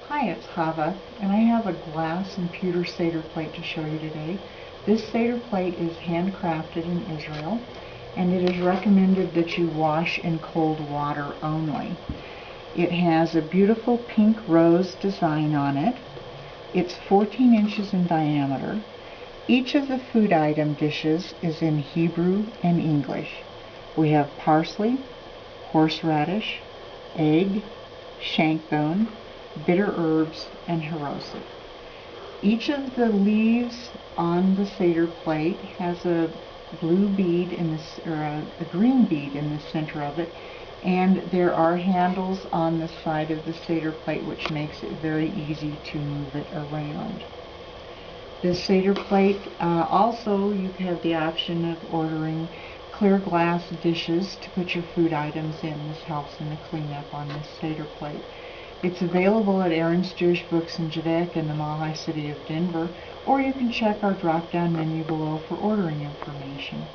Hi, it's Chava, and I have a glass and pewter Seder plate to show you today. This Seder plate is handcrafted in Israel, and it is recommended that you wash in cold water only. It has a beautiful pink rose design on it. It's 14 inches in diameter. Each of the food item dishes is in Hebrew and English. We have parsley, horseradish, egg, shank bone, bitter herbs, and haroset. Each of the leaves on the Seder plate has a blue bead in the, or a green bead in the center of it, and there are handles on the side of the Seder plate which makes it very easy to move it around. The Seder plate, also you have the option of ordering clear glass dishes to put your food items in. This helps in the cleanup on this Seder plate. It's available at Aaron's Jewish Books in Judaica in the Mile High City of Denver, or you can check our drop-down menu below for ordering information.